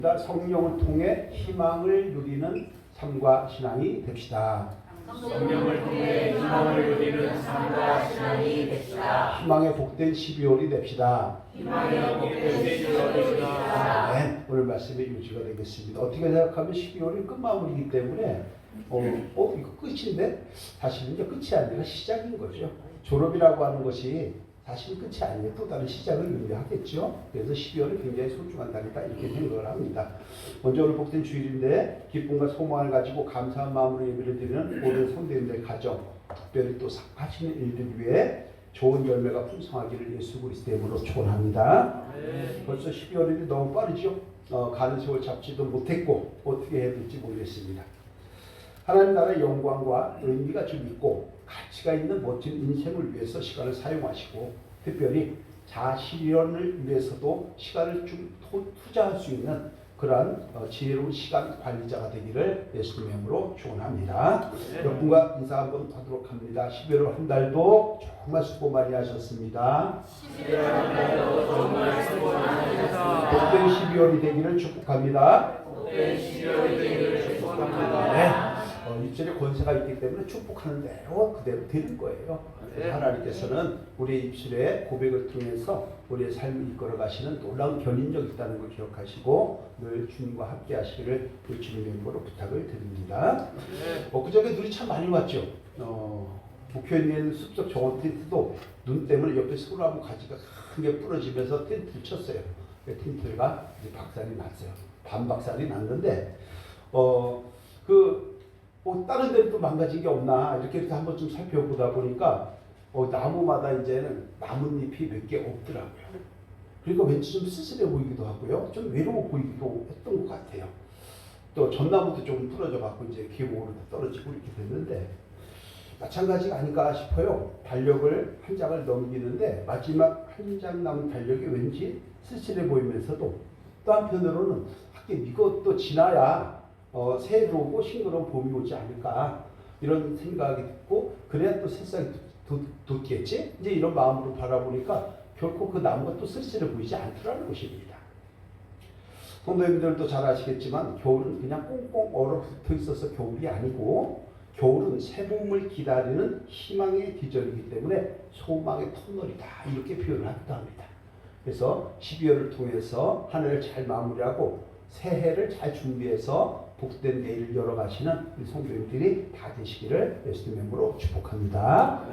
성령을 통해 희망을 누리는 삶과 신앙이 됩시다. 성령을 통해 희망을 누리는 삶과 신앙이 됩시다. 희망의 복된 12월이 됩시다. 희망의 복된 12월이 됩시다. 네, 오늘 말씀의 유지가 되겠습니다. 어떻게 생각하면 12월이 끝마무리이기 때문에 이거 끝인데 사실은 이제 끝이 아니라 시작인 거죠. 졸업이라고 하는 것이 사실 끝이 아니에요. 또 다른 시작을 의미하겠죠. 그래서 12월은 굉장히 소중한 달이다 이렇게 생각을 합니다. 먼저 오늘 복된 주일인데 기쁨과 소망을 가지고 감사한 마음으로 예배를 드리는 모든 성도님들 가정, 특별히 또 하시는 일들 위해 좋은 열매가 풍성하기를 예수 그리스도의 이름으로 축원합니다. 벌써 12월이 너무 빠르죠. 가는 세월 잡지도 못했고 어떻게 해야 될지 모르겠습니다. 하나님 나라의 영광과 의미가 좀 있고 가치가 있는 멋진 인생을 위해서 시간을 사용하시고 특별히 자아실현을 위해서도 시간을 좀 투자할 수 있는 그러한 지혜로운 시간 관리자가 되기를 예수님의 이름으로 축원합니다. 여러분과 인사 한번 하도록 합니다. 11월 한 달도 정말 수고 많이 하셨습니다. 11월 한 달도 정말 수고 많이 하셨습니다. 복된 12월이 되기를 축복합니다. 복된 12월이 되기를 축복합니다. 네. 입술에 권세가 있기 때문에 축복하는 대로 그대로 되는 거예요. 하나님께서는 우리의 입술의 고백을 통해서 우리의 삶을 이끌어 가시는 놀라운 견인력이 있다는 걸 기억하시고 늘 주님과 함께 하시기를 주님의 이름으로 부탁을 드립니다. 그저께 눈이 참 많이 왔죠. 목표에 있는 숲속 정원 텐트도 눈 때문에 옆에 소나무 가지가 크게 부러지면서 텐트를 쳤어요. 텐트가 이제 박살이 났어요. 반박살이 났는데 다른 데는 또 망가진 게 없나 이렇게 한번 좀 살펴보다 보니까 나무마다 이제는 나뭇잎이 몇 개 없더라고요. 그러니까 왠지 좀 쓸쓸해 보이기도 하고요. 좀 외로워 보이기도 했던 것 같아요. 또 전나무도 좀 부러져 갖고 이제 계곡으로 떨어지고 이렇게 됐는데 마찬가지가 아닐까 싶어요. 달력을 한 장을 넘기는데 마지막 한 장 남은 달력이 왠지 쓸쓸해 보이면서도 또 한편으로는 하긴 이것도 지나야 새해 들어오고 싱그러운 봄이 오지 않을까 이런 생각이 듣고 그래야 또 새싹이 돋겠지 이제 이런 마음으로 바라보니까 결코 그 나무가 또 쓸쓸해 보이지 않더라는 것입니다. 성도님들도 잘 아시겠지만 겨울은 그냥 꽁꽁 얼어붙어 있어서 겨울이 아니고 겨울은 새봄을 기다리는 희망의 계절이기 때문에 소망의 터널이다 이렇게 표현을 하기도 합니다. 그래서 12월을 통해서 한 해를 잘 마무리하고 새해를 잘 준비해서 복된 내일을 열어가시는 우리 성도님들이 다 되시기를 예수님의 이름으로 축복합니다.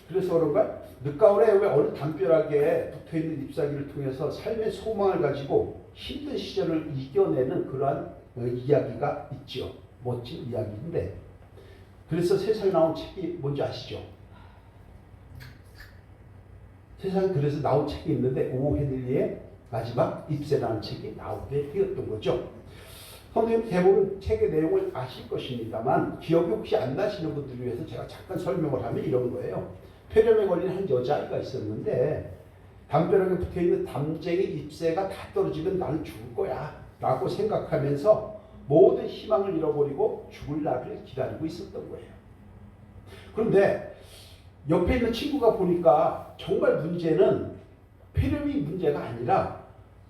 그래서 그런가 늦가을에 왜 어느 담벼락에 붙어있는 잎사귀를 통해서 삶의 소망을 가지고 힘든 시절을 이겨내는 그러한 이야기가 있죠. 멋진 이야기인데 그래서 세상에 나온 책이 뭔지 아시죠? 세상에 그래서 나온 책이 있는데 오헨리의 마지막 잎새라는 책이 나오게 되었던 거죠. 선생님 대부분 책의 내용을 아실 것입니다만 기억이 혹시 안 나시는 분들을 위해서 제가 잠깐 설명을 하면 이런 거예요. 폐렴에 걸린 한 여자아이가 있었는데 담벼락에 붙어있는 담쟁이 잎새가 다 떨어지면 나는 죽을 거야 라고 생각하면서 모든 희망을 잃어버리고 죽을 날을 기다리고 있었던 거예요. 그런데 옆에 있는 친구가 보니까 정말 문제는 폐렴이 문제가 아니라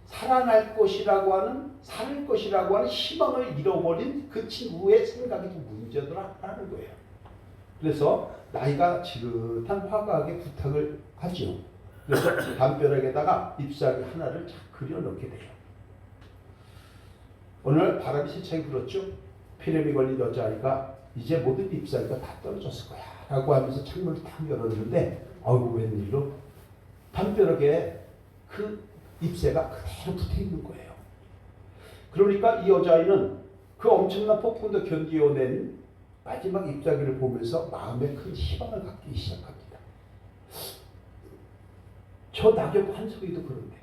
살아날 것이라고 하는 살 것이라고 하는 희망을 잃어버린 그 친구의 생각이 좀 문제더라라는 거예요. 그래서 나이가 지긋한 화가에게 부탁을 하죠. 그래서 담벼락에다가 잎사귀 하나를 그려 넣게 돼요. 어느 날 바람이 세차게 불었죠. 폐렴이 걸린 여자아이가 이제 모든 잎사귀가 다 떨어졌을 거야 라고 하면서 창문을 탁 열었는데 아이고 웬일로 담벼락에 그 잎새가 그대로 붙어 있는 거예요. 그러니까 이 여자아이는 그 엄청난 폭풍도 견디어낸 마지막 잎사귀를 보면서 마음에 큰 희망을 갖기 시작합니다. 저 낙엽 한석이도 그런데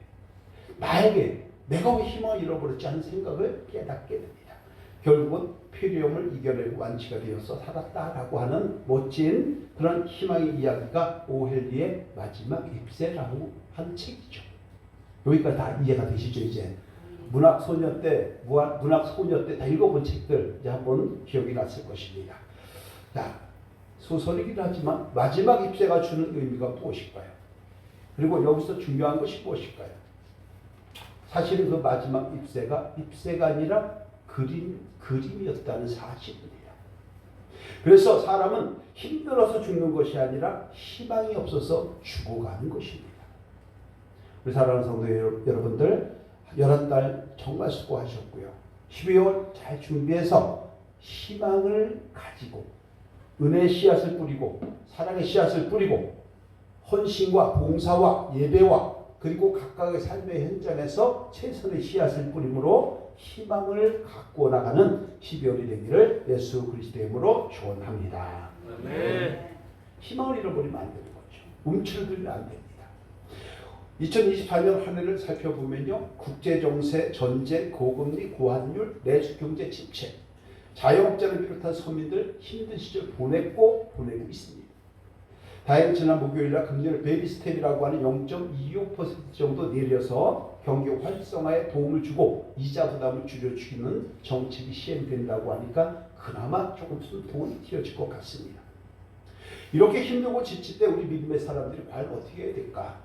나에게 내가 왜 희망을 잃어버렸지 하는 생각을 깨닫게 됩니다. 결국은 폐렴을 이겨내고 완치가 되어서 살았다라고 하는 멋진 그런 희망의 이야기가 오헨리의 마지막 잎새라고 하는 책이죠. 여기까지 다 이해가 되시죠? 이제 문학 소녀 때 다 읽어본 책들 이제 한번 기억이 났을 것입니다. 자, 소설이기도 하지만 마지막 잎새가 주는 의미가 무엇일까요? 그리고 여기서 중요한 것이 무엇일까요? 사실은 그 마지막 ipse가 아니라 그림이었다는 사실입니다. 그래서 사람은 힘들어서 죽는 것이 아니라 희망이 없어서 죽어가는 것입니다. 우리 사랑하는 성도 여러분들, 11달 정말 수고하셨고요. 12월 잘 준비해서 희망을 가지고 은혜의 씨앗을 뿌리고 사랑의 씨앗을 뿌리고 헌신과 봉사와 예배와 그리고 각각의 삶의 현장에서 최선의 씨앗을 뿌림으로 희망을 갖고 나가는 12월이 되기를 예수 그리스도의 이름으로 축원합니다. 희망을 잃어버리면 안 되는 거죠. 움츠러들면 안 됩니다. 2028년 한 해를 살펴보면요. 국제정세, 전쟁, 고금리, 고환율, 내수경제 침체, 자영업자를 비롯한 서민들 힘든 시절 보내고 있습니다. 다행히 지난 목요일날 금리를 베이비 스텝이라고 하는 0.25% 정도 내려서 경기 활성화에 도움을 주고 이자 부담을 줄여주기는 정책이 시행된다고 하니까 그나마 조금 돈이 튀어질 것 같습니다. 이렇게 힘들고 지칠 때 우리 믿음의 사람들이 과연 어떻게 해야 될까?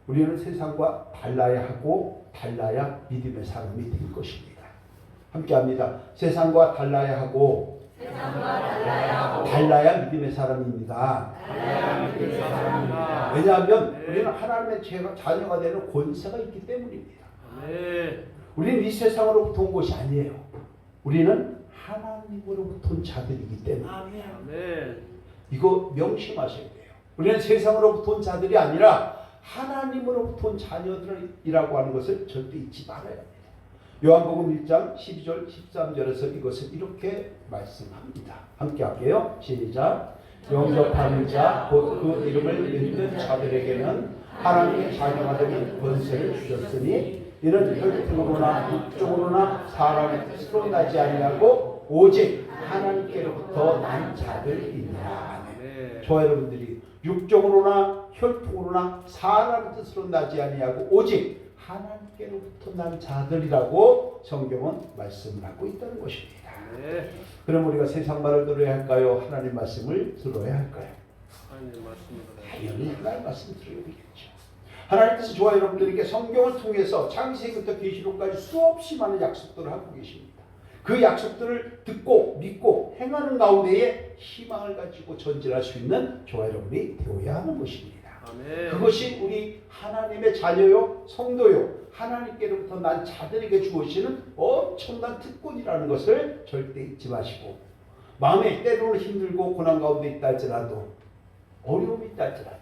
우리는 세상과 달라야 하고 달라야 믿음의 사람이 될 것입니다. 함께합니다. 세상과 달라야 하고 달라야 믿음의 사람입니다. 왜냐하면 우리는 하나님의 자녀가 되는 권세가 있기 때문입니다. 우리는 이 세상으로부터 온 것이 아니에요. 우리는 하나님으로부터 온 자들이기 때문에 이거 명심하셔야 돼요. 우리는 세상으로부터 온 자들이 아니라 하나님으로부터 온 자녀들이라고 하는 것을 절대 잊지 말아야 합니다. 요한복음 1장 12절 13절에서 이것을 이렇게 말씀합니다. 함께 할게요. 시작. 영접하는 자 곧 그 이름을 믿는 자들에게는 하나님의 자녀가 되는 권세를 주셨으니 이는 혈통으로나 육적으로나 사람의 뜻으로 나지 아니하고 오직 하나님께로부터 난 자들이니라. 저와 여러분들이 육적으로나 혈통으로나 사람의 뜻으로 나지 아니하고 오직 하나님께로부터 난 자들이라고 성경은 말씀을 하고 있다는 것입니다. 그럼 우리가 세상 말을 들어야 할까요? 하나님 말씀을 들어야 할까요? 당연히 하나님 말씀을 들어야 되겠죠. 하나님께서 저와 여러분들에게 성경을 통해서 창세기부터 계시록까지 수없이 많은 약속들을 하고 계십니다. 그 약속들을 듣고 믿고 행하는 가운데에 희망을 가지고 전진할 수 있는 저와 여러분이 되어야 하는 것입니다. 그것이 우리 하나님의 자녀요 성도요 하나님께로부터 난 자들에게 주어지는 엄청난 특권이라는 것을 절대 잊지 마시고 마음에 때로는 힘들고 고난 가운데 있다 할지라도 어려움이 있다 할지라도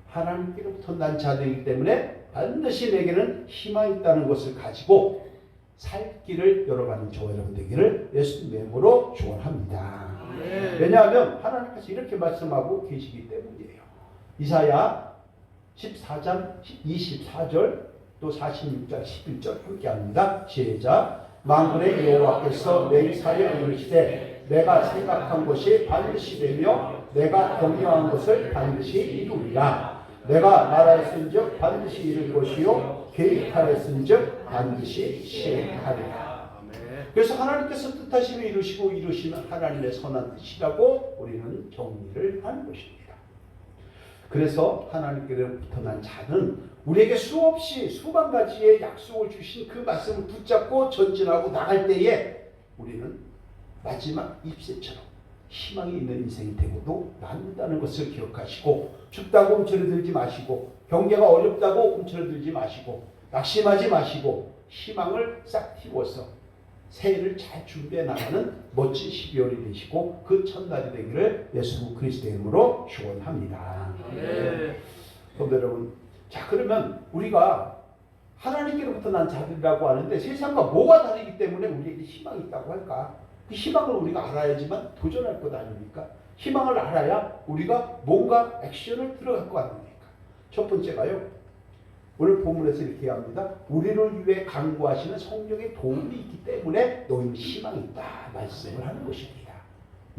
하나님께로부터 난 자들이기 때문에 반드시 내게는 희망이 있다는 것을 가지고 살 길을 열어가는 저와 여러분 되기를 예수님의 이름으로 축원합니다. 왜냐하면 하나님께서 이렇게 말씀하고 계시기 때문이에요. 이사야 14장 24절 또 46장 11절 함께합니다. 시작. 만군의 여호와께서 내 이사에 이르시되 내가 생각한 것이 반드시 되며 내가 경영한 것을 반드시 이루리라. 내가 말하였은즉 반드시 이룰 것이요 계획하였은즉 반드시 시행하리라. 그래서 하나님께서 뜻하시면 이루시고 이루시는 하나님의 선한 뜻이라고 우리는 정리를 하는 것입니다. 그래서 하나님께로부터 난 자는 우리에게 수없이 수만 가지의 약속을 주신 그 말씀을 붙잡고 전진하고 나갈 때에 우리는 마지막 잎새처럼 희망이 있는 인생이 되고도 남는다는 것을 기억하시고 춥다고 움츠러들지 마시고 경계가 어렵다고 움츠러들지 마시고 낙심하지 마시고 희망을 싹 틔워서 새해를 잘 준비해 나가는 멋진 12월이 되시고 그 첫날이 되기를 예수 그리스도의 이름으로 축원합니다. 성도 여러분, 자 그러면 우리가 하나님께로부터 난 자들이라고 하는데 세상과 뭐가 다르기 때문에 우리에게 희망이 있다고 할까? 그 희망을 우리가 알아야지만 도전할 것 아닙니까? 희망을 알아야 우리가 뭔가 액션을 들어갈 거 아닙니까? 첫 번째가요. 오늘 본문에서 이렇게 합니다. 우리를 위해 간구하시는 성령의 도움이 있기 때문에 너희는 희망이 있다 말씀을 하는 것입니다.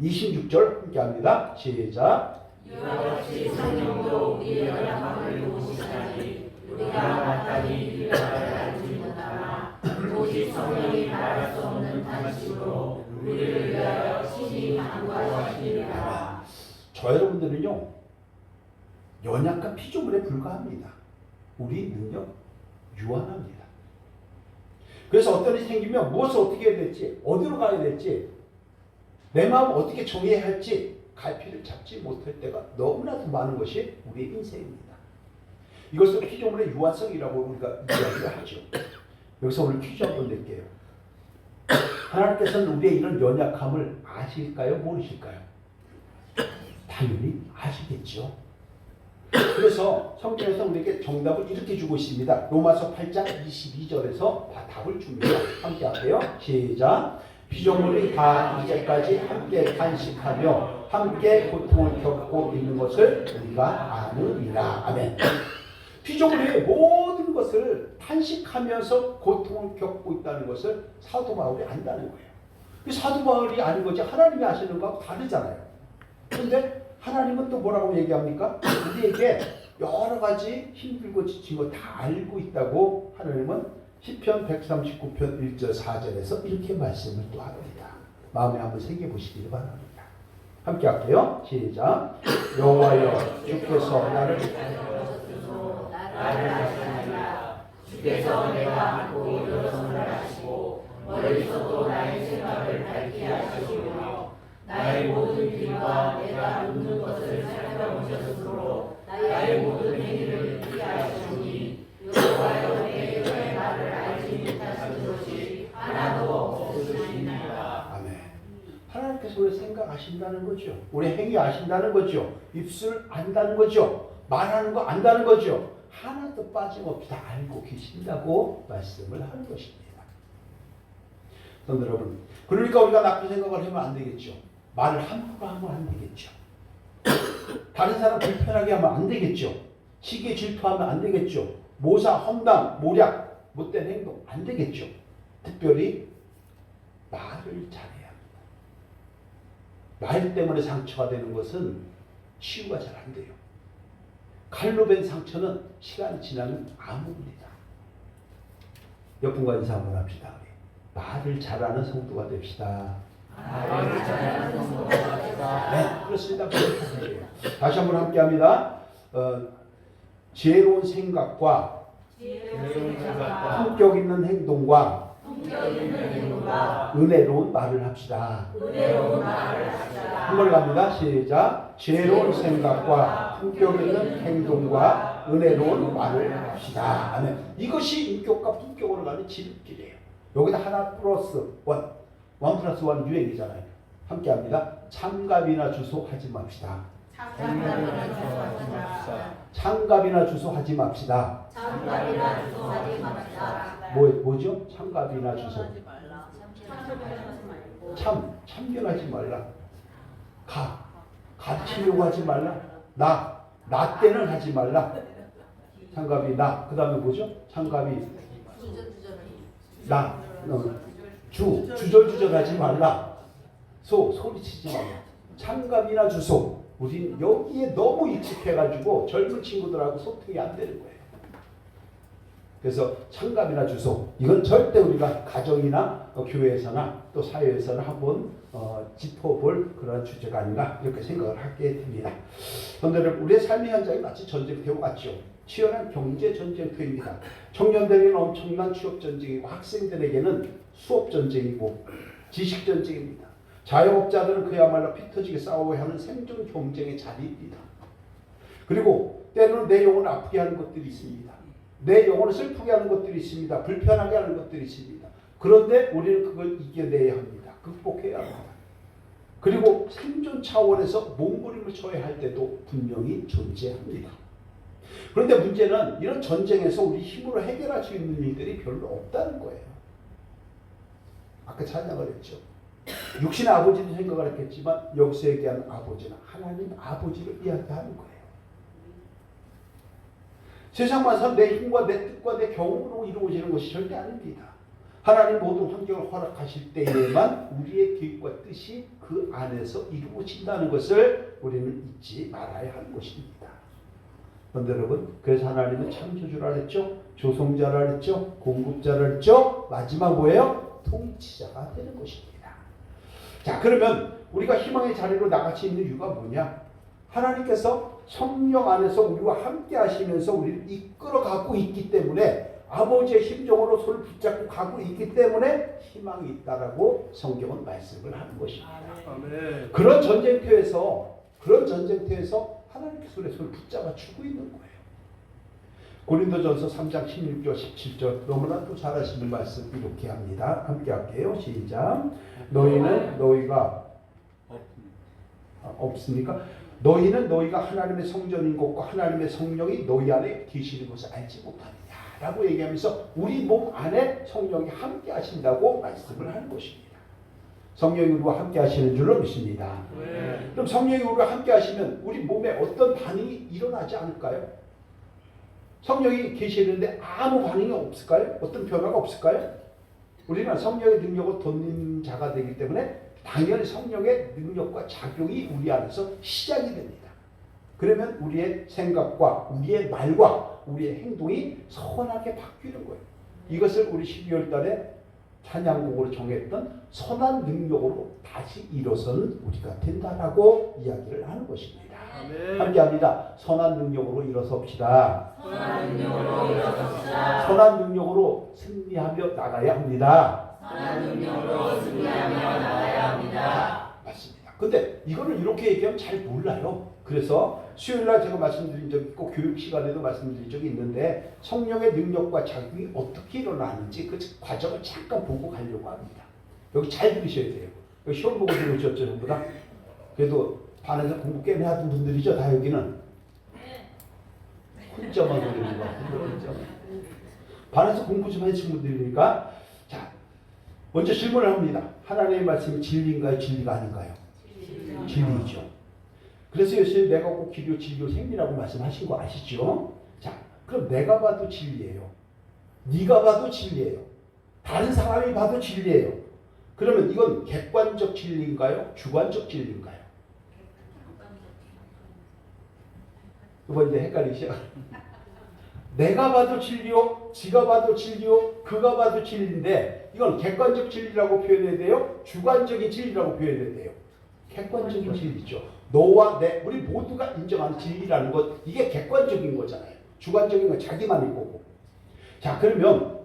26절 함께 합니다. 시작. 이와 같이 성령도 우리의 연약함을 도우시다니 우리가 마땅히 이르기를 알지 못하나 오직 성령이 말할 수 없는 탄식으로 우리를 위하여 친히 간구하시리라. 저 여러분들은요 연약한 피조물에 불과합니다. 우리 능력 유한합니다. 그래서 어떤 일이 생기면 무엇을 어떻게 해야 될지, 어디로 가야 될지, 내 마음을 어떻게 정해야 할지 갈피를 잡지 못할 때가 너무나도 많은 것이 우리의 인생입니다. 이것을 피조물의 유한성이라고 우리가 이야기를 하죠. 여기서 오늘 퀴즈 한번 낼게요. 하나님께서는 우리의 이런 연약함을 아실까요? 모르실까요? 당연히 아시겠죠. 그래서 성경에서 우리에게 정답을 이렇게 주고 있습니다. 로마서 8장 22절에서 답을 줍니다. 함께 할게요. 시작. 피조물이 다 이제까지 함께 간식하며 함께 고통을 겪고 있는 것을 우리가 아느니라. 아멘. 피조물의 모든 것을 탄식하면서 고통을 겪고 있다는 것을 사도 바울이 안다는 거예요. 사도 바울이 아는 거지 하나님이 아시는 거하고 다르잖아요. 그런데 하나님은 또 뭐라고 얘기합니까? 우리에게 여러 가지 힘들고 지친 거 다 알고 있다고 하나님은 시편 139편 1절 4절에서 이렇게 말씀을 또 합니다. 마음에 한번 새겨보시길 바랍니다. 함께 할게요. 시작. 여호와여 주께서 나를 아시느니라. 주께서 내가 안고 일어서는 하시고 멀리서도 나의 생각을 밝게 하시오며 나의 모든 길과 내가 묻는 것을 살펴보셨으므로 나의 모든 행위를 피하시니 여호와여 내 혀의 말을 알지 못하신 것이 하나도 없으시니라. 아멘. 하나님께서 우리 생각하신다는 거죠. 우리 행위 아신다는 거죠. 입술 안다는 거죠. 말하는 거 안다는 거죠. 하나도 빠짐없이 다 알고 계신다고 말씀을 하는 것입니다. 여러분, 그러니까 우리가 나쁜 생각을 하면 안 되겠죠. 말을 함부로 하면 안 되겠죠. 다른 사람 불편하게 하면 안 되겠죠. 시기에 질투하면 안 되겠죠. 모사, 험담, 모략, 못된 행동 안 되겠죠. 특별히 말을 잘해야 합니다. 말 때문에 상처가 되는 것은 치유가 잘 안 돼요. 칼로 벤 상처는 시간이 지나면 아무입니다. 옆분과 인사 한번 합시다. 말을 잘하는 성도가 됩시다. 말을 잘하는 성도가 됩시다. 네, 그렇습니다. 다시 한번 함께합니다. 지혜로운 생각과 품격 있는 행동과 은혜로운 말을 합시다. 한 번 갑니다. 시작. 지혜로운 생각과 품격 있는 행동과 은혜로운 말을 합시다. 아멘. 이것이 인격과 품격으로 가는 지름길이에요. 여기다 하나 플러스 원, 원 플러스 원 유행이잖아요. 함께합니다. 참갑이나 주소 하지 맙시다. 참갑이나 주소 하지 맙시다. 뭐죠? 참갑이나 주소. 참견하지 말라. 가르치려고 하지 말라. 나 때는 하지 말라. 참갑이 나. 그 다음에 뭐죠? 참갑이 나. 주절주절하지 말라. 소리치지 말라. 참갑이나 주소. 우린 여기에 너무 익숙해가지고 젊은 친구들하고 소통이 안 되는 거예요. 그래서 참갑이나 주소, 이건 절대 우리가 가정이나 교회에서나 또 사회에서나 한번 짚어볼 그런 주제가 아닌가 이렇게 생각을 하게 됩니다. 그런데 우리의 삶의 현장이 마치 전쟁터와 같죠. 치열한 경제 전쟁터입니다. 청년들에게는 엄청난 취업 전쟁이고 학생들에게는 수업 전쟁이고 지식 전쟁입니다. 자영업자들은 그야말로 피 터지게 싸워야 하는 생존 경쟁의 자리입니다. 그리고 때로는 내 영혼을 아프게 하는 것들이 있습니다. 내 영혼을 슬프게 하는 것들이 있습니다. 불편하게 하는 것들이 있습니다. 그런데 우리는 그걸 이겨내야 합니다. 극복해야 합니다. 그리고 생존 차원에서 몸부림을 쳐야 할 때도 분명히 존재합니다. 그런데 문제는 이런 전쟁에서 우리 힘으로 해결할 수 있는 일들이 별로 없다는 거예요. 아까 찬양을 했죠. 육신의 아버지도 생각을 했겠지만 여기서 얘기하는 아버지는 하나님 아버지를 이야기하는 거예요. 세상만서 내 힘과 내 뜻과 내 경험으로 이루어지는 것이 절대 아닙니다. 하나님 모든 환경을 허락하실 때에만 우리의 계획과 뜻이 그 안에서 이루어진다는 것을 우리는 잊지 말아야 하는 것입니다. 그런데 여러분, 그래서 하나님은 창조주라 했죠. 조성자라 했죠. 공급자라 했죠. 마지막 뭐예요? 통치자가 되는 것입니다. 자, 그러면 우리가 희망의 자리로 나같이 있는 이유가 뭐냐? 하나님께서 성령 안에서 우리와 함께 하시면서 우리를 이끌어 가고 있기 때문에 아버지의 심정으로 손을 붙잡고 가고 있기 때문에 희망이 있다라고 성경은 말씀을 하는 것입니다. 아멘. 그런 전쟁터에서 하나님의 손에 손을 붙잡아 주고 있는 거예요. 고린도전서 3장 16절 17절 너무나도 잘 아시는 말씀 이렇게 합니다. 함께 할게요. 시작. 너희는 너희가 없습니까? 너희는 너희가 하나님의 성전인 것과 하나님의 성령이 너희 안에 계시는 것을 알지 못하느냐 라고 얘기하면서 우리 몸 안에 성령이 함께 하신다고 말씀을 하는 것입니다. 성령이 우리와 함께 하시는 줄로 믿습니다. 네. 그럼 성령이 우리와 함께 하시면 우리 몸에 어떤 반응이 일어나지 않을까요? 성령이 계시는데 아무 반응이 없을까요? 어떤 변화가 없을까요? 우리는 성령의 능력을 돋는 자가 되기 때문에 당연히 성령의 능력과 작용이 우리 안에서 시작이 됩니다. 그러면 우리의 생각과 우리의 말과 우리의 행동이 선하게 바뀌는 거예요. 이것을 우리 12월 달에 찬양곡으로 정했던 선한 능력으로 다시 일어서는 우리가 된다라고 이야기를 하는 것입니다. 아멘. 함께합니다. 선한 능력으로 일어섭시다. 선한 능력으로 일어섭시다. 선한 능력으로 승리하며 나가야 합니다. 선한 능력으로 승리하며 나가야 합니다. 맞습니다. 근데 이거를 이렇게 얘기하면 잘 몰라요. 그래서 수요일날 제가 말씀드린 적이 있고 교육 시간에도 말씀드린 적이 있는데 성령의 능력과 작용이 어떻게 일어나는지 그 과정을 잠깐 보고 가려고 합니다. 여기 잘 들으셔야 돼요. 여기 시험 보고 들으셨죠 전부 다? 그래도 반에서 공부 꽤 하던 분들이죠 다 여기는? 혼자만 그러는 것 같은데 반에서 공부 좀 하신 분들이니까 자 먼저 질문을 합니다. 하나님의 말씀이 진리인가요? 진리가 아닌가요? 진리죠. 그래서 예수님 내가 꼭 길이요 진리요 생리라고 말씀하신 거 아시죠? 자, 그럼 내가 봐도 진리예요. 네가 봐도 진리예요. 다른 사람이 봐도 진리예요. 그러면 이건 객관적 진리인가요? 주관적 진리인가요? 이거 이제 헷갈리시죠? 내가 봐도 진리요, 지가 봐도 진리요, 그가 봐도 진리인데 이건 객관적 진리라고 표현해야 돼요? 주관적인 진리라고 표현해야 돼요? 객관적인 진리죠. 너와 내, 우리 모두가 인정하는 진리라는 것, 이게 객관적인 거잖아요. 주관적인 건 자기만의 거고. 자, 그러면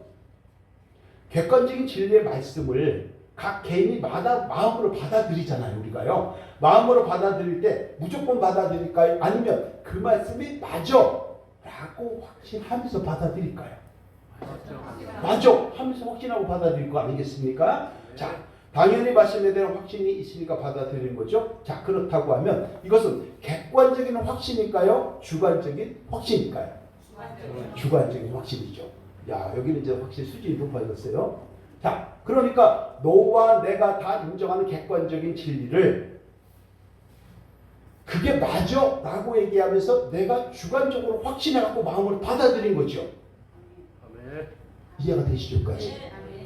객관적인 진리의 말씀을 각 개인이마다 마음으로 받아들이잖아요, 우리가요. 마음으로 받아들일 때 무조건 받아들일까요? 아니면 그 말씀이 맞아! 라고 확신하면서 받아들일까요? 맞아! 하면서 확신하고 받아들일 거 아니겠습니까? 자, 당연히 말씀에 대한 확신이 있으니까 받아들이는 거죠. 자, 그렇다고 하면 이것은 객관적인 확신일까요? 주관적인 확신일까요? 주관적인 확신이죠. 야, 여기는 이제 확실히 수준이 높아졌어요. 자, 그러니까 너와 내가 다 인정하는 객관적인 진리를 그게 맞아 라고 얘기하면서 내가 주관적으로 확신해갖고 마음으로 받아들인 거죠. 아멘. 이해가 되시죠까지?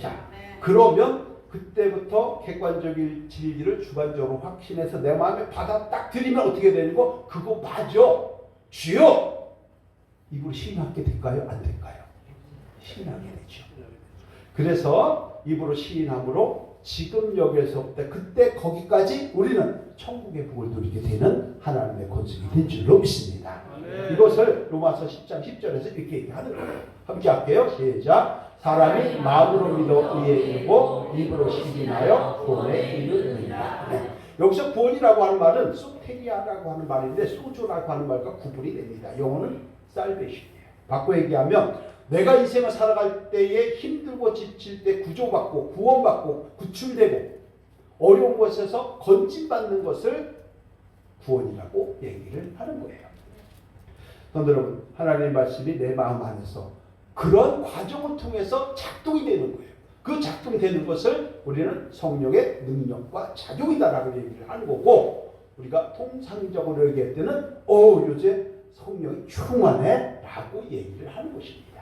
자, 그러면 그때부터 객관적인 진리를 주관적으로 확신해서 내 마음에 받아 딱 들이면 어떻게 되는 거? 그거 맞아. 주여! 입으로 시인하게 될까요? 안 될까요? 시인하게 되죠. 그래서 입으로 시인함으로 지금 여기에서부터 그때 거기까지 우리는 천국의 복을 누리게 되는 하나님의 권속이 된 줄로 믿습니다. 이것을 로마서 10장 10절에서 이렇게 얘기하는 거예요. 함께 할게요. 시작. 사람이 마음으로 믿어 이에 이르고 입으로 시인하여 구원에 이르느니라. 네. 여기서 구원이라고 하는 말은 소테리아라고 하는 말인데 소조라고 하는 말과 구분이 됩니다. 영어는 살베이션이에요. 바꿔 얘기하면 내가 인생을 살아갈 때에 힘들고 지칠 때 구조받고 구원받고 구출되고 어려운 곳에서 건진받는 것을 구원이라고 얘기를 하는 거예요. 그런데 여러분, 하나님의 말씀이 내 마음 안에서 그런 과정을 통해서 작동이 되는 거예요. 그 작동이 되는 것을 우리는 성령의 능력과 작용이다라고 얘기를 하는 거고, 우리가 통상적으로 얘기할 때는 요새 성령이 충만해 라고 얘기를 하는 것입니다.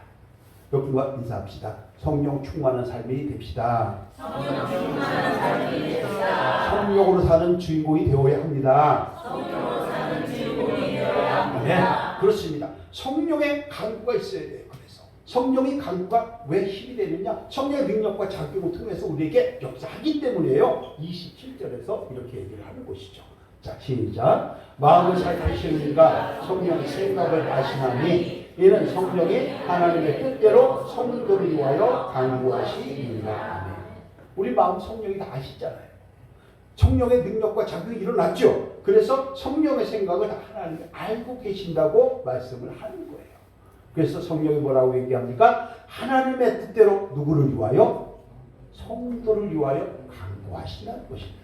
여러분과 인사합시다. 성령 충만한 삶이 됩시다. 성령 충만한 삶이 됩시다. 성령으로 사는 주인공이 되어야 합니다. 성령으로 사는 주인공이 되어야 합니다. 네, 그렇습니다. 성령의 강구가 있어야 돼요. 그래서 성령의 강구가 왜 힘이 되느냐? 성령의 능력과 작용을 통해서 우리에게 역사하기 때문이에요. 27절에서 이렇게 얘기를 하는 것이죠. 자, 시작. 마음을 살피시는 이가 성령의 생각을 아시나니 이는 성령이 하나님의 뜻대로 성도를 위하여 강구하시니라. 아멘. 우리 마음 성령이 다 아시잖아요. 성령의 능력과 작용이 일어났죠. 그래서 성령의 생각을 하나님이 알고 계신다고 말씀을 하는 거예요. 그래서 성령이 뭐라고 얘기합니까? 하나님의 뜻대로 누구를 위하여? 성도를 위하여 강구하신다는 것입니다.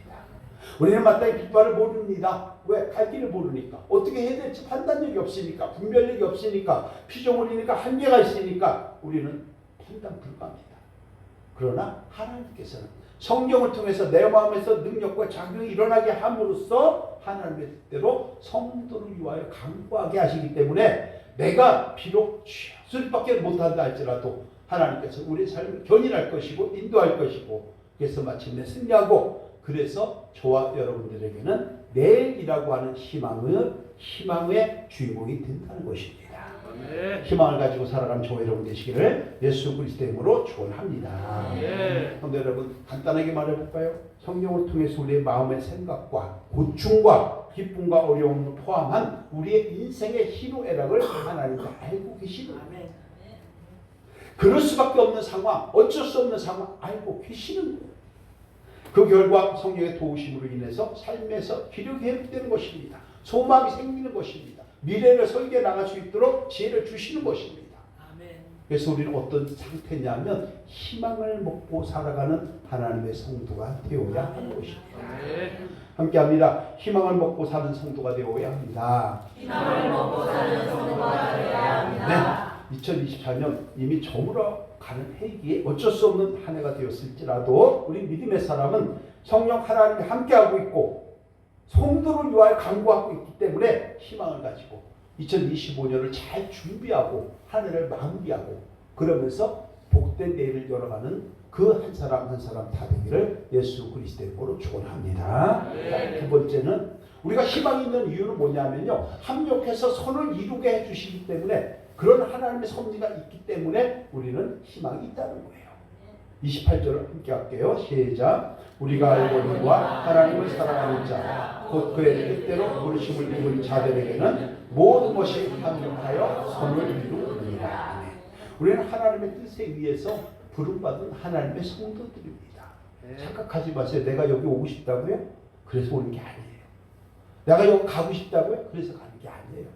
우리는 마땅히 깃발을 모릅니다. 왜? 갈 길을 모르니까. 어떻게 해야 될지 판단력이 없으니까, 분별력이 없으니까, 피조물이니까, 한계가 있으니까 우리는 판단 불가합니다. 그러나 하나님께서는 성령을 통해서 내 마음에서 능력과 작용이 일어나게 함으로써 하나님의 뜻대로 성도를 위하여 강구하게 하시기 때문에 내가 비록 수리밖에 못한다 할지라도 하나님께서 우리의 삶을 견인할 것이고 인도할 것이고 그래서 마침내 승리하고 그래서 저와 여러분들에게는 내일이라고 하는 희망의 주인공이 된다는 것입니다. 아멘. 희망을 가지고 살아가는 저와 여러분 되시기를 예수 그리스도의 이름으로 축원합니다. 그런데 여러분 간단하게 말해볼까요? 성령을 통해서 우리의 마음의 생각과 고충과 기쁨과 어려움을 포함한 우리의 인생의 희노애락을 하나님이 알고 계시는 거예요. 그럴 수밖에 없는 상황, 어쩔 수 없는 상황 알고 계시는 거예요. 그 결과 성령의 도우심으로 인해서 삶에서 기력이 회복되는 것입니다. 소망이 생기는 것입니다. 미래를 설계해 나갈 수 있도록 지혜를 주시는 것입니다. 그래서 우리는 어떤 상태냐면 희망을 먹고 살아가는 하나님의 성도가 되어야 하는 것입니다. 함께합니다. 희망을 먹고 사는 성도가 되어야 합니다. 희망을 먹고 사는 성도가 되어야 합니다. 네, 2024년 이미 저물어 가는 해기에 어쩔 수 없는 한 해가 되었을지라도 우리 믿음의 사람은 성령 하나님이 함께하고 있고 성도를 위하여 강구하고 있기 때문에 희망을 가지고 2025년을 잘 준비하고 한 해를 마무리하고 그러면서 복된 내일을 열어가는 그 한 사람 한 사람 다 되기를 예수 그리스도의 이름으로 축원합니다. 두 번째는 우리가 희망이 있는 이유는 뭐냐면요. 합력해서 선을 이루게 해주시기 때문에 그런 하나님의 섭리가 있기 때문에 우리는 희망이 있다는 거예요. 28절을 함께 할게요. 시작. 우리가 알고는과 하나님을 사랑하는 자, 곧 그의 뜻대로 부르심을 입은 자들에게는 모든 것이 합력하여 선을 이루느니라. 우리는 하나님의 뜻에 의해서 부름받은 하나님의 성도들입니다. 착각하지 마세요. 내가 여기 오고 싶다고요? 그래서 오는 게 아니에요. 내가 여기 가고 싶다고요? 그래서 가는 게 아니에요.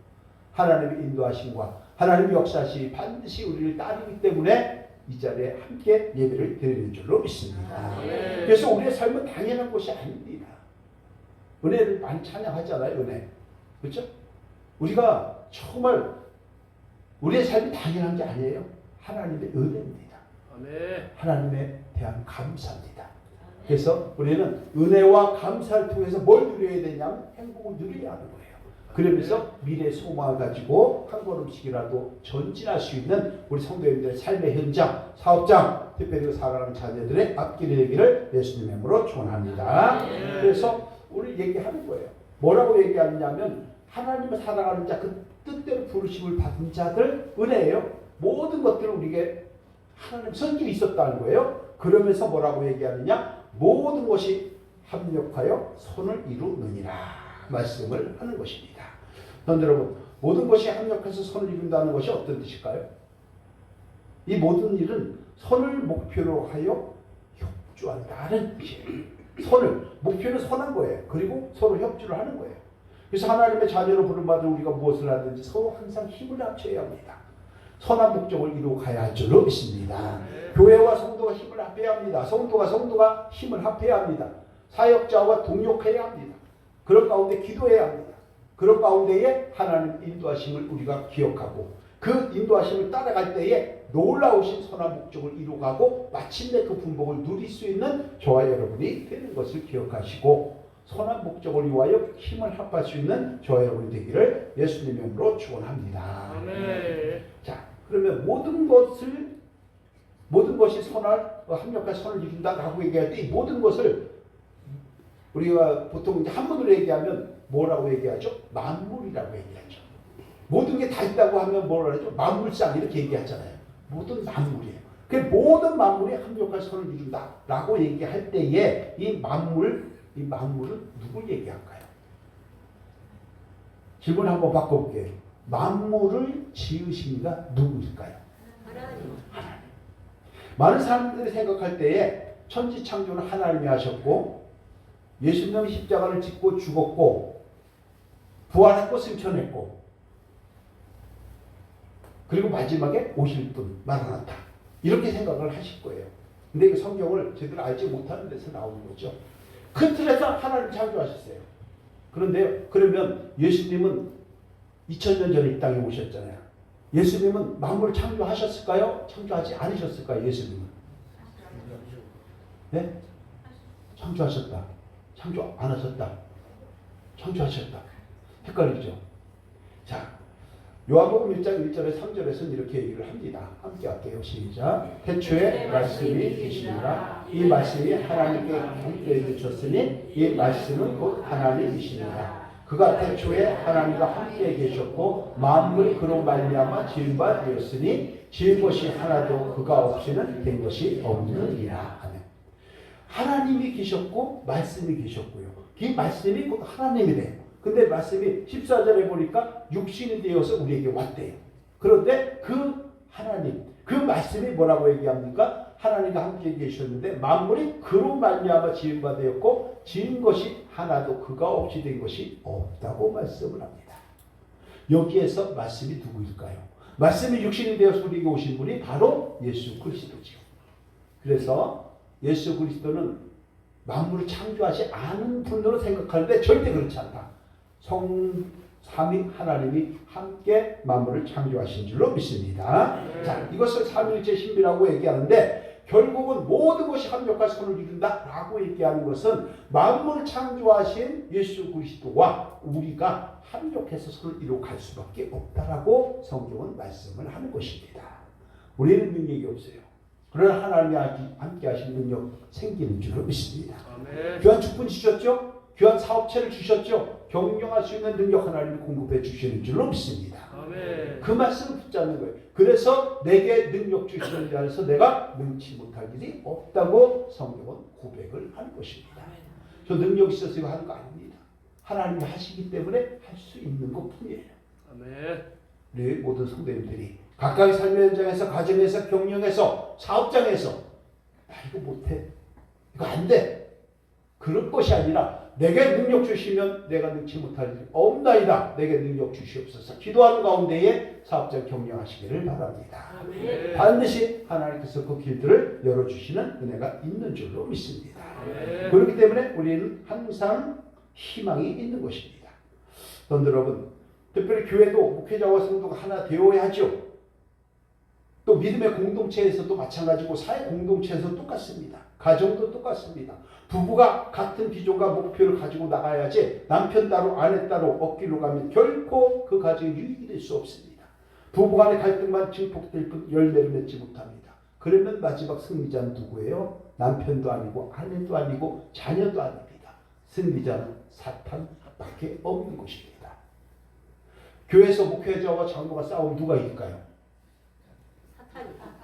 하나님의 인도하심과 하나님의 역사시 반드시 우리를 따르기 때문에 이 자리에 함께 예배를 드리는 줄로 믿습니다. 그래서 우리의 삶은 당연한 것이 아닙니다. 은혜를 많이 찬양하잖아요. 은혜. 그렇죠? 우리가 정말 우리의 삶이 당연한 게 아니에요. 하나님의 은혜입니다. 하나님에 대한 감사입니다. 그래서 우리는 은혜와 감사를 통해서 뭘 누려야 되냐면 행복을 누려야 하는 거예요. 그러면서 미래의 소망을 가지고 한 걸음씩이라도 전진할 수 있는 우리 성도님들의 삶의 현장, 사업장, 특별히 살아가는 자녀들의 앞길이 되기를 예수님의 이름으로 축원합니다. 그래서 오늘 얘기하는 거예요. 뭐라고 얘기하느냐면 하나님을 살아가는 자, 그 뜻대로 부르심을 받은 자들 은혜예요. 모든 것들을 우리에게 하나님 선길이 있었다는 거예요. 그러면서 뭐라고 얘기하느냐? 모든 것이 합력하여 선을 이루느니라 말씀을 하는 것입니다. 그런데 여러분, 모든 것이 합력해서 선을 이룬다는 것이 어떤 뜻일까요? 이 모든 일은 선을 목표로 하여 협조한다는 뜻이에요. 선을, 목표는 선한 거예요. 그리고 서로 협조를 하는 거예요. 그래서 하나님의 자녀로 부름받은 우리가 무엇을 하든지 서로 항상 힘을 합쳐야 합니다. 선한 목적을 이루고 가야 할 줄로 믿습니다. 교회와 성도가 힘을 합해야 합니다. 성도가 힘을 합해야 합니다. 사역자와 동력해야 합니다. 그런 가운데 기도해야 합니다. 그런 가운데에 하나님 인도하심을 우리가 기억하고 그 인도하심을 따라갈 때에 놀라우신 선한 목적을 이루어가고 마침내 그 분복을 누릴 수 있는 저와 여러분이 되는 것을 기억하시고 선한 목적을 위하여 힘을 합할 수 있는 저와 여러분이 되기를 예수님의 이름으로 축원합니다. 자, 그러면 모든 것이 선할 합력한 선을 이룬다라고 얘기할 때 이 모든 것을 우리가 보통 이제 한문으로 얘기하면 뭐라고 얘기하죠? 만물이라고 얘기하죠. 모든 게 다 있다고 하면 뭐라고 하죠? 만물상 이렇게 얘기하잖아요. 모든 만물이에요. 그 모든 만물이 합력한 선을 이룬다라고 얘기할 때에 이 만물은 누굴 얘기할까요? 질문 한번 바꿔볼게요. 만물을 지으신 이가 누구일까요? 하나님. 많은 사람들이 생각할 때에 천지 창조는 하나님이 하셨고 예수님은 십자가를 짓고 죽었고 부활했고 승천했고 그리고 마지막에 오실 분 마라나타 이렇게 생각을 하실 거예요. 근데 이 성경을 제대로 알지 못하는 데서 나오는 거죠. 그 틀에서 하나님 창조하셨어요. 그런데 그러면 예수님은 2000년 전에 이 땅에 오셨잖아요. 예수님은 만물을 창조하셨을까요? 창조하지 않으셨을까요? 예수님은? 네? 창조하셨다. 창조 안 하셨다. 창조하셨다. 헷갈리죠? 자, 요한복음 1장 1절에 3절에서는 이렇게 얘기를 합니다. 함께 할게요. 시작. 태초에 말씀이 계시니라. 이 말씀이 하나님께 함께 계셨으니 이 말씀은 곧 하나님이시니라. 그가 태초에 하나님과 함께 계셨고 만물이 그로 말미암아 지은 바 되었으니 지은 것이 하나도 그가 없이는 된 것이 없느니라. 아멘. 하나님이 계셨고 말씀이 계셨고요. 이 말씀이 곧 하나님이래요. 근데 말씀이 14절에 보니까 육신이 되어서 우리에게 왔대요. 그런데 그 하나님, 그 말씀이 뭐라고 얘기합니까? 하나님과 함께 계셨는데 만물이 그로 말미암아 지은 바 되었고 지은 것이 하나도 그가 없이 된 것이 없다고 말씀을 합니다. 여기에서 말씀이 누구일까요? 말씀이 육신이 되어서 우리에게 오신 분이 바로 예수 그리스도죠. 그래서 예수 그리스도는 만물을 창조하지 않은 분으로 생각하는데 절대 그렇지 않다. 삼위 하나님이 함께 만물을 창조하신 줄로 믿습니다. 자, 이것을 삼위일체 신비라고 얘기하는데 결국은 모든 것이 합력과 선을 이룬다라고 얘기하는 것은 만물을 창조하신 예수 그리스도와 우리가 합력해서 선을 이루어갈 수밖에 없다라고 성경은 말씀을 하는 것입니다. 우리는 능력이 없어요. 그러나 하나님이 함께 하신 능력 생기는 줄로 믿습니다. 아멘. 귀한 축분 주셨죠? 귀한 사업체를 주셨죠? 경영할 수 있는 능력 하나님이 공급해 주시는 줄로 믿습니다. 아멘. 그 말씀을 붙잡는 거예요. 그래서 내게 능력 주시는 자 안에서 내가 능치 못할 일이 없다고 성경은 고백을 하는 것입니다. 저 능력 있어서 이거 하는 거 아닙니다. 하나님이 하시기 때문에 할 수 있는 것뿐이에요. 아멘. 우리 모든 성도님들이 각각의 삶의 현장에서, 가정에서, 경영에서, 사업장에서 나 이거 못해, 이거 안 돼, 그럴 것이 아니라 내게 능력 주시면 내가 능치 못할 일 없나이다. 내게 능력 주시옵소서. 기도하는 가운데에 사업장 경영하시기를 바랍니다. 아멘. 반드시 하나님께서 그 길들을 열어주시는 은혜가 있는 줄로 믿습니다. 아멘. 그렇기 때문에 우리는 항상 희망이 있는 것입니다. 성도 여러분, 특별히 교회도 목회자와 성도가 하나 되어야 하죠. 또 믿음의 공동체에서도 마찬가지고 사회 공동체에서 똑같습니다. 가정도 똑같습니다. 부부가 같은 비전과 목표를 가지고 나가야지 남편 따로 아내 따로 엇길로 가면 결코 그 가정이 유익이 될 수 없습니다. 부부 간의 갈등만 증폭될 뿐 열매를 맺지 못합니다. 그러면 마지막 승리자는 누구예요? 남편도 아니고 아내도 아니고 자녀도 아닙니다. 승리자는 사탄밖에 없는 것입니다. 교회에서 목회자와 장로가 싸우면 누가 이길까요?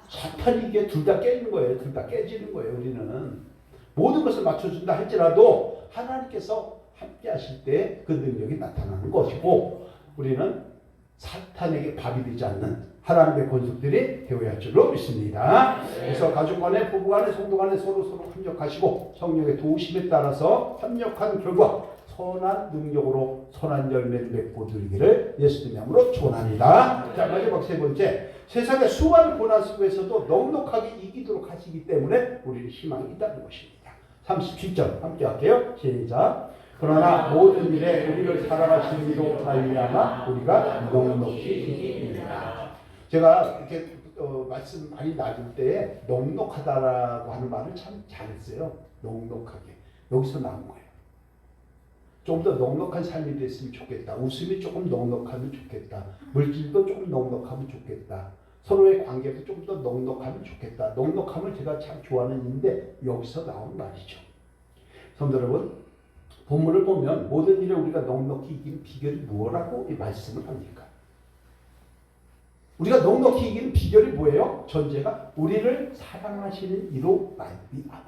사탄이 이게 둘 다 깨는 거예요. 둘 다 깨지는 거예요. 우리는 모든 것을 맞춰준다 할지라도 하나님께서 함께 하실 때 그 능력이 나타나는 것이고 우리는 사탄에게 밥이 되지 않는 하나님의 권속들이 되어야 할 줄로 믿습니다. 그래서 가족 간에, 부부 간에, 성도 간에 서로 협력하시고 성령의 도우심에 따라서 협력한 결과 선한 능력으로 선한 열매를 맺고 누리기를 예수님의 이름으로 축원합니다. 자, 마지막 세 번째, 세상의 수많은 고난 속에서도 넉넉하게 이기도록 하시기 때문에 우리는 희망이 있다는 것입니다. 37절 함께 할게요. 시작. 그러나 모든 일에 우리를 사랑하시는 이로 말미암아 우리가 넉넉히 이깁니다. 제가 이렇게 말씀 많이 나눌 때 넉넉하다라고 하는 말을 참 잘했어요. 넉넉하게. 여기서 나온 거예요. 좀 더 넉넉한 삶이 됐으면 좋겠다. 웃음이 조금 넉넉하면 좋겠다. 물질도 조금 넉넉하면 좋겠다. 서로의 관계도 좀 더 넉넉하면 좋겠다. 넉넉함을 제가 참 좋아하는 일인데 여기서 나온 말이죠. 성도 여러분, 본문을 보면 모든 일에 우리가 넉넉히 이기는 비결이 뭐라고 이 말씀을 합니까? 우리가 넉넉히 이기는 비결이 뭐예요? 전제가 우리를 사랑하시는 이로 말미암아.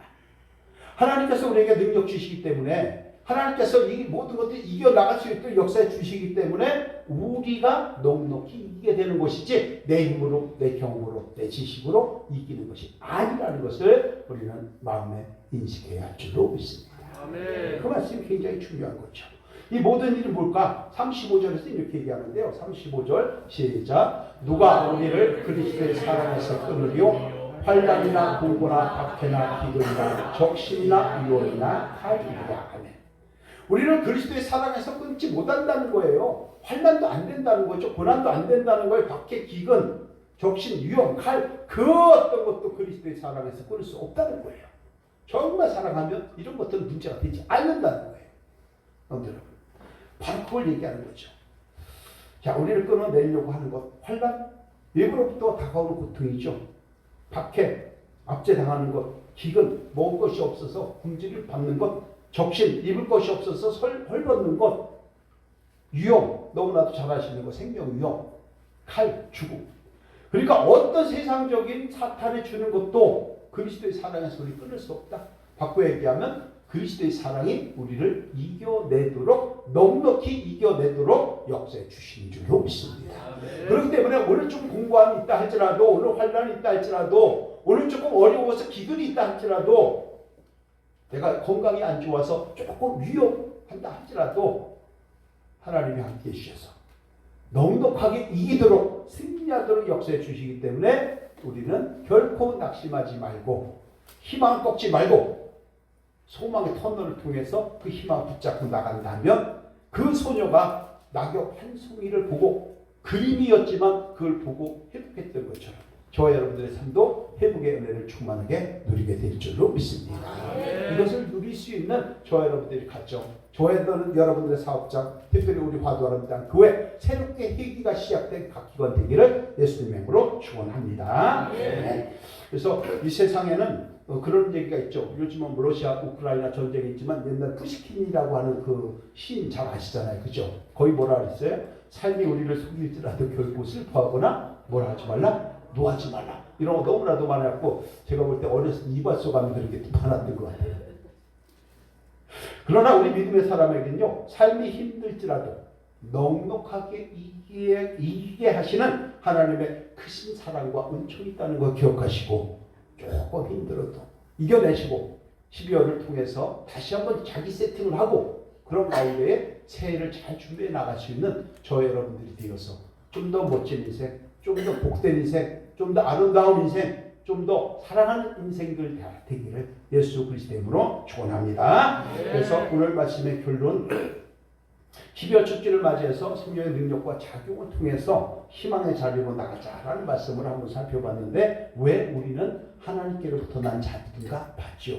하나님께서 우리에게 능력 주시기 때문에 하나님께서 이 모든 것들을 이겨나갈 수 있도록 역사해 주시기 때문에 우리가 넉넉히 이기게 되는 것이지 내 힘으로, 내 경험으로, 내 지식으로 이기는 것이 아니라는 것을 우리는 마음에 인식해야 할 줄로 믿습니다. 아멘. 그 말씀이 굉장히 중요한 거죠. 이 모든 일이 뭘까? 35절에서 이렇게 얘기하는데요. 35절 시작. 누가 우리를 그리스도의 사랑에서 끊으리요? 환난이나 공고나 박해나 기근이나 적신이나 위험이나 칼이라. 아멘. 우리를 그리스도의 사랑에서 끊지 못한다는 거예요. 환난도 안 된다는 거죠. 고난도 안 된다는 거예요. 박해, 기근, 적신, 위험, 칼, 그 어떤 것도 그리스도의 사랑에서 끊을 수 없다는 거예요. 정말 사랑하면 이런 것들은 문제가 되지 않는다는 거예요. 여러분, 바로 그걸 얘기하는 거죠. 자, 우리를 끊어내려고 하는 것, 환난, 외부로부터 다가오는 고통이죠. 박해, 압제당하는 것, 기근, 먹을 것이 없어서 굶주림을 받는 것, 적신, 입을 것이 없어서 헐벗는 것, 위험, 너무나도 잘 아시는 것, 생명 위험, 칼, 죽음. 그러니까 어떤 세상적인 사탄이 주는 것도 그리스도의 사랑에서 우리 끊을 수 없다. 바꿔 얘기하면 그리스도의 사랑이 우리를 이겨내도록, 넉넉히 이겨내도록 역사해 주시는 줄로 믿습니다. 그렇기 때문에 오늘 좀 공고함이 있다 할지라도, 오늘 환난이 있다 할지라도, 오늘 조금 어려워서 기근이 있다 할지라도, 내가 건강이 안 좋아서 조금 위험한다 할지라도 하나님이 함께해 주셔서 넉넉하게 이기도록, 승리하도록 역사해 주시기 때문에 우리는 결코 낙심하지 말고 희망을 꺾지 말고 소망의 터널을 통해서 그 희망을 붙잡고 나간다면 그 소녀가 낙엽 한 송이를 보고 그림이었지만 그걸 보고 회복했던 것처럼 저와 여러분들의 삶도 회복의 은혜를 충만하게 누리게 될 줄로 믿습니다. 이것을 누릴 수 있는 저와 여러분들의 가정, 저와 여러분들의 사업장, 특별히 우리 화두아름당 교회 새롭게 회기가 시작된 각 기관 되기를 예수님의 이름으로 축원합니다. 네. 그래서 이 세상에는 그런 얘기가 있죠. 요즘은 러시아, 우크라이나 전쟁이 있지만 옛날 푸시킨이라고 하는 그 시인 잘 아시잖아요. 그죠? 거의 뭐라 그랬어요? 삶이 우리를 속일지라도 결코 슬퍼하거나 뭐라 하지 말라? 노하지 말라. 이런 거 너무나도 많았고 제가 볼 때 어렸을 때 이발소감이 그렇게 많았던 것 같아요. 그러나 우리 믿음의 사람에게는요. 삶이 힘들지라도 넉넉하게 이기게 하시는 하나님의 크신 사랑과 은총이 있다는 걸 기억하시고 조금 힘들어도 이겨내시고 12월을 통해서 다시 한번 자기 세팅을 하고 그런 가운데에 새해를 잘 준비해 나갈 수 있는 저 여러분들이 되어서 좀 더 멋진 인생, 좀 더 복된 인생, 좀 더 아름다운 인생, 좀 더 사랑하는 인생들 되기를 예수 그리스도의 이름으로 축원합니다. 그래서 오늘 말씀의 결론 12월 축제를 맞이해서 성령의 능력과 작용을 통해서 희망의 자리로 나가자라는 말씀을 한번 살펴봤는데 왜 우리는 하나님께로부터 난 자들인가 봤죠.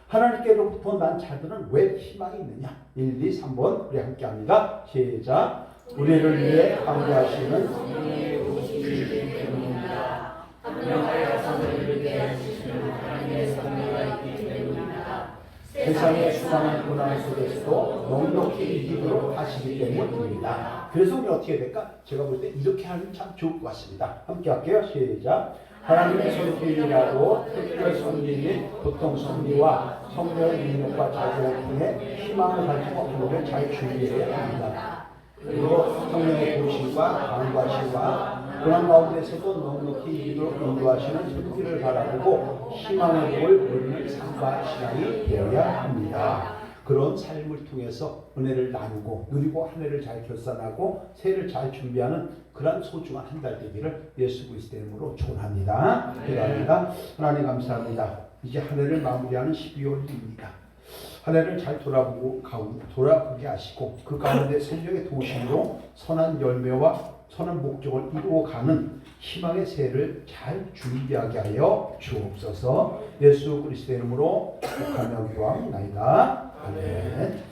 하나님께로부터 난 자들은 왜 희망이 있느냐. 1, 2, 3번 우리 함께 합니다. 시작. 우리를 위해 강구하시는 성령의 오시기 때문입니다. 합력하여 선을 이루게 하시는 하나님의 섭리가 있기 때문입니다. 세상의 수많은 고난 속에서도 넉넉히 이기도록 하시기 때문입니다. 그래서 우리 어떻게 될까? 제가 볼 때 이렇게 하면 참 좋을 것 같습니다. 함께 할게요. 시작. 하나님의 손길이라도 특별 손길인 보통 섭리와 성령의 능력과 작용을 통해 희망을 가지고 하루를 잘 준비해야 합니다. 그리고 성령의 도심과 강구하심과 고난 가운데서도 넉넉히 이기도록 인도하시는 손길을 바라보고 희망의 복을 누리는 삶과 신앙이 되어야 합니다. 그런 삶을 통해서 은혜를 나누고 누리고 한 해를 잘 결산하고 새해를 잘 준비하는 그런 소중한 한 달 되기를 예수 그리스도의 이름으로 축원합니다. 기도합니다. 하나님 감사합니다. 이제 한 해를 마무리하는 12월입니다. 한 해를 잘 돌아보게 하시고 그 가운데 성령의 도우심으로 선한 열매와 선한 목적을 이루어가는 희망의 새해를 잘 준비하게 하여 주옵소서. 예수 그리스도의 이름으로 축복하며 기도합니다. 아멘.